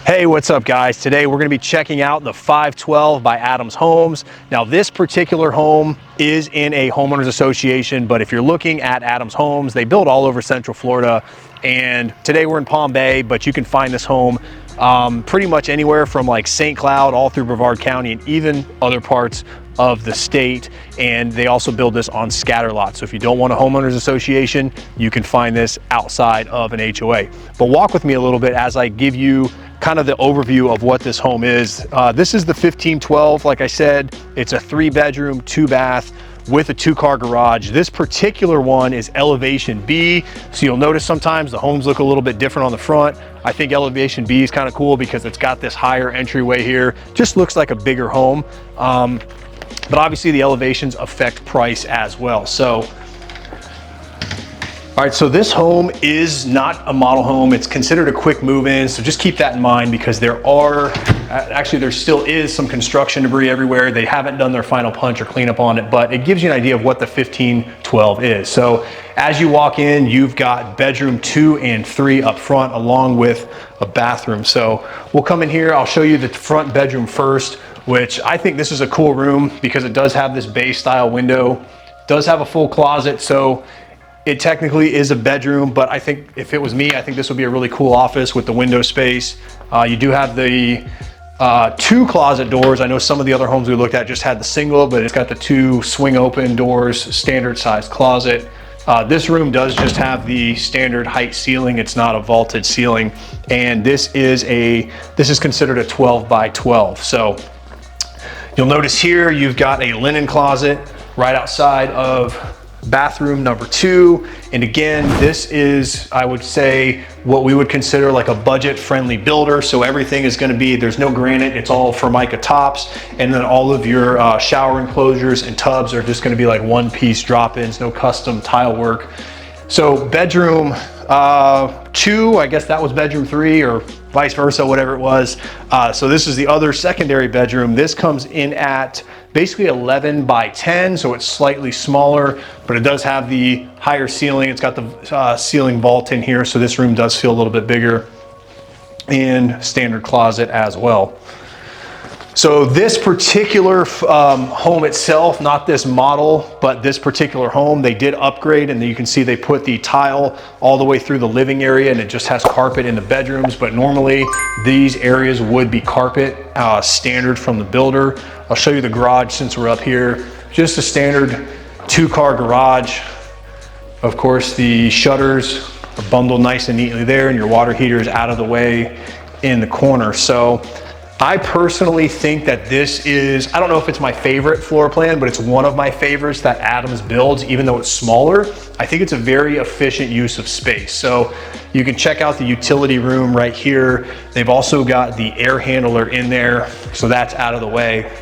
Hey, what's up guys? Today we're going to be checking out the 512 by Adams Homes. Now this particular home is in a homeowners association, but if you're looking at Adams Homes, they build all over Central Florida, and today we're in Palm Bay, but you can find this home pretty much anywhere from like St. Cloud all through Brevard County and even other parts of the state. And they also build this on scatter lots. So if you don't want a homeowners association, you can find this outside of an HOA. But walk with me a little bit as I give you kind of the overview of what this home is. This is the 1512. Like I said, it's a 3-bedroom, 2-bath with a 2-car garage. This particular one is elevation B. So you'll notice sometimes the homes look a little bit different on the front. I think elevation B is kind of cool because it's got this higher entryway here. Just looks like a bigger home. But obviously the elevations affect price as well. So, all right, so this home is not a model home. It's considered a quick move-in, so just keep that in mind because there still is some construction debris everywhere. They haven't done their final punch or cleanup on it, but it gives you an idea of what the 1512 is. So as you walk in, you've got bedroom 2 and 3 up front along with a bathroom. So we'll come in here, I'll show you the front bedroom first, which I think this is a cool room because it does have this bay style window, does have a full closet. So it technically is a bedroom, but I think if it was me, I think this would be a really cool office with the window space. You do have the 2 closet doors. I know some of the other homes we looked at just had the single, but it's got the 2 swing open doors, standard size closet. This room does just have the standard height ceiling. It's not a vaulted ceiling. And this is considered a 12 by 12. So you'll notice here, you've got a linen closet right outside of bathroom number 2. And again, this is, I would say, what we would consider like a budget friendly builder. So everything is going to be, there's no granite, it's all Formica tops. And then all of your shower enclosures and tubs are just going to be like one-piece drop-ins, no custom tile work. So bedroom 2, I guess that was bedroom 3 or vice versa, whatever it was. So this is the other secondary bedroom. This comes in at basically 11 by 10, so it's slightly smaller, but it does have the higher ceiling. It's got the ceiling vault in here, so this room does feel a little bit bigger, and standard closet as well. So this particular home itself, not this model, but this particular home, they did upgrade, and you can see they put the tile all the way through the living area, and it just has carpet in the bedrooms. But normally these areas would be carpet, standard from the builder. I'll show you the garage since we're up here. Just a standard 2-car garage. Of course, the shutters are bundled nice and neatly there, and your water heater is out of the way in the corner. So I personally think that this is, I don't know if it's my favorite floor plan, but it's one of my favorites that Adams builds, even though it's smaller. I think it's a very efficient use of space. So you can check out the utility room right here. They've also got the air handler in there, so that's out of the way.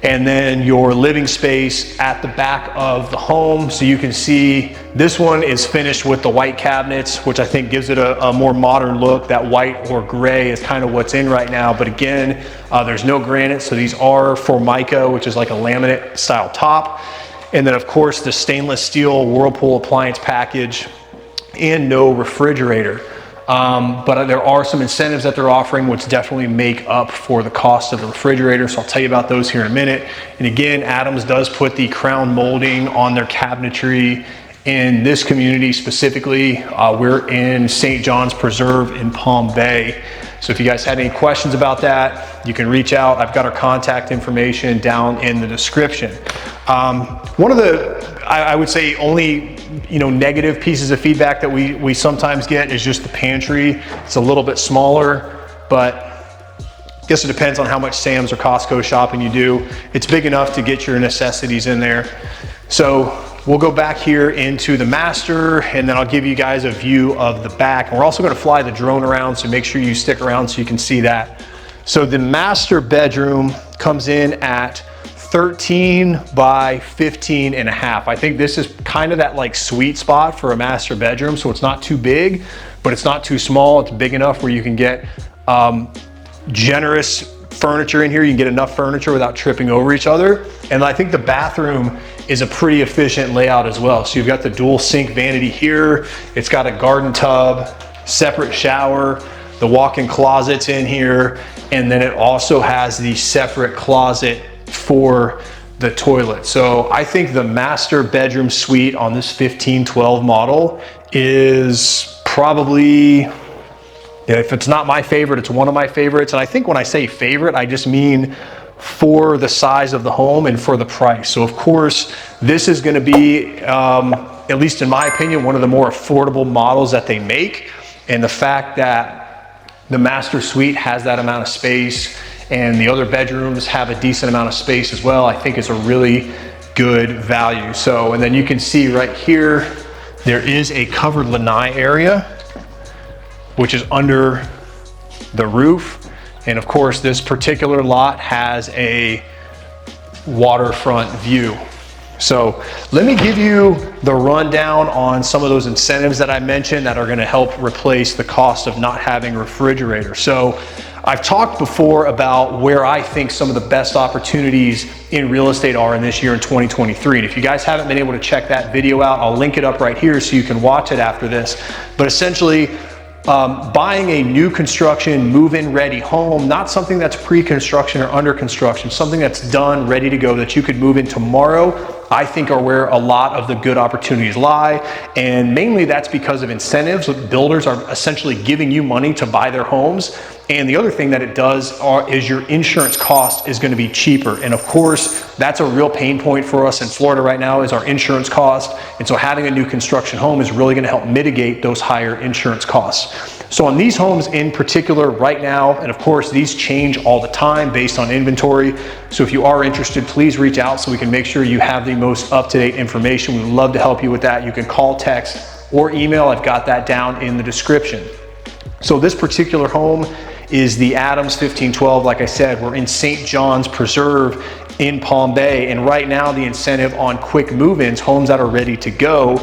And then your living space at the back of the home. So you can see this one is finished with the white cabinets, which I think gives it a more modern look. That white or gray is kind of what's in right now. But again, there's no granite. So these are Formica, which is like a laminate style top. And then of course the stainless steel Whirlpool appliance package and no refrigerator. But there are some incentives that they're offering which definitely make up for the cost of the refrigerator. So I'll tell you about those here in a minute. And again, Adams does put the crown molding on their cabinetry in this community specifically. We're in St. John's Preserve in Palm Bay. So if you guys had any questions about that, you can reach out. I've got our contact information down in the description. One of the, I would say only, negative pieces of feedback that we sometimes get is just the pantry. It's a little bit smaller, but I guess it depends on how much Sam's or Costco shopping you do. It's big enough to get your necessities in there. So we'll go back here into the master, and then I'll give you guys a view of the back. And we're also going to fly the drone around, so make sure you stick around so you can see that. So the master bedroom comes in at 13 by 15 and a half. I think this is kind of that like sweet spot for a master bedroom. So it's not too big, but it's not too small. It's big enough where you can get generous furniture in here. You can get enough furniture without tripping over each other. And I think the bathroom is a pretty efficient layout as well. So you've got the dual sink vanity here. It's got a garden tub, separate shower. The walk-in closet's in here, and then it also has the separate closet for the toilet. So I think the master bedroom suite on this 1512 model is probably, if it's not my favorite, it's one of my favorites. And I think when I say favorite, I just mean for the size of the home and for the price. So of course, this is gonna be, at least in my opinion, one of the more affordable models that they make. And the fact that the master suite has that amount of space and the other bedrooms have a decent amount of space as well, I think is a really good value. So, and then you can see right here, there is a covered lanai area, which is under the roof. And of course, this particular lot has a waterfront view. So let me give you the rundown on some of those incentives that I mentioned that are gonna help replace the cost of not having a refrigerator. So I've talked before about where I think some of the best opportunities in real estate are in this year in 2023. And if you guys haven't been able to check that video out, I'll link it up right here so you can watch it after this. But essentially, buying a new construction, move-in ready home, not something that's pre-construction or under construction, something that's done, ready to go, that you could move in tomorrow, I think are where a lot of the good opportunities lie. And mainly that's because of incentives. Builders are essentially giving you money to buy their homes. And the other thing that it does is your insurance cost is going to be cheaper. And of course, that's a real pain point for us in Florida right now, is our insurance cost. And so having a new construction home is really going to help mitigate those higher insurance costs. So on these homes in particular right now, and of course these change all the time based on inventory. So if you are interested, please reach out so we can make sure you have the most up-to-date information. We'd love to help you with that. You can call, text, or email. I've got that down in the description. So this particular home is the Adams 1512. Like I said, we're in St. John's Preserve in Palm Bay. And right now the incentive on quick move-ins, homes that are ready to go,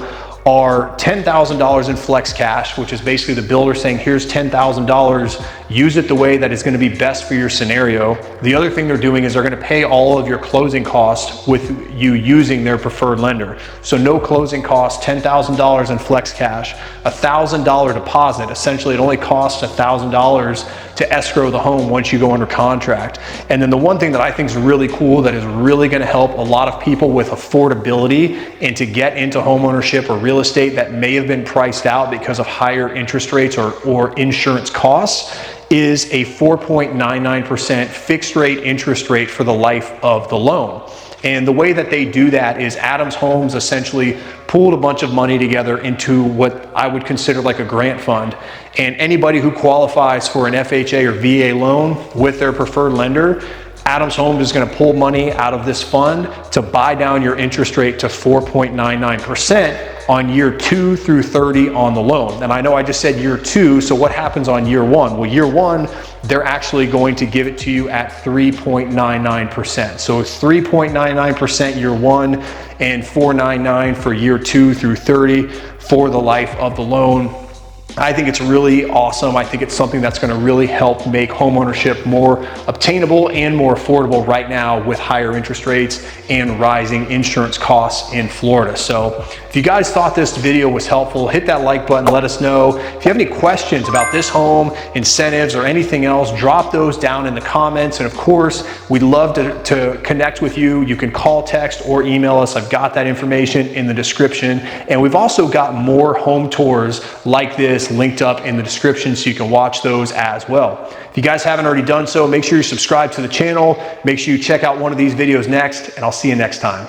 are $10,000 in flex cash, which is basically the builder saying, here's $10,000, use it the way that is going to be best for your scenario. The other thing they're doing is they're going to pay all of your closing costs with you using their preferred lender. So no closing costs, $10,000 in flex cash, $1,000 deposit. Essentially, it only costs $1,000 to escrow the home once you go under contract. And then the one thing that I think is really cool, that is really going to help a lot of people with affordability and to get into homeownership or real estate that may have been priced out because of higher interest rates or insurance costs, is a 4.99% fixed rate interest rate for the life of the loan. And the way that they do that is Adams Homes essentially pooled a bunch of money together into what I would consider like a grant fund. And anybody who qualifies for an FHA or VA loan with their preferred lender, Adams Homes is going to pull money out of this fund to buy down your interest rate to 4.99% on year 2 through 30 on the loan. And I know I just said year 2, so what happens on year 1? Well, year 1, they're actually going to give it to you at 3.99%. So it's 3.99% year 1 and 4.99 for year 2 through 30 for the life of the loan. I think it's really awesome. I think it's something that's going to really help make homeownership more obtainable and more affordable right now with higher interest rates and rising insurance costs in Florida. So if you guys thought this video was helpful, hit that like button, let us know. If you have any questions about this home, incentives, or anything else, drop those down in the comments. And of course, we'd love to connect with you. You can call, text, or email us. I've got that information in the description. And we've also got more home tours like this linked up in the description so you can watch those as well. If you guys haven't already done so, make sure you subscribe to the channel. Make sure you check out one of these videos next, and I'll see you next time.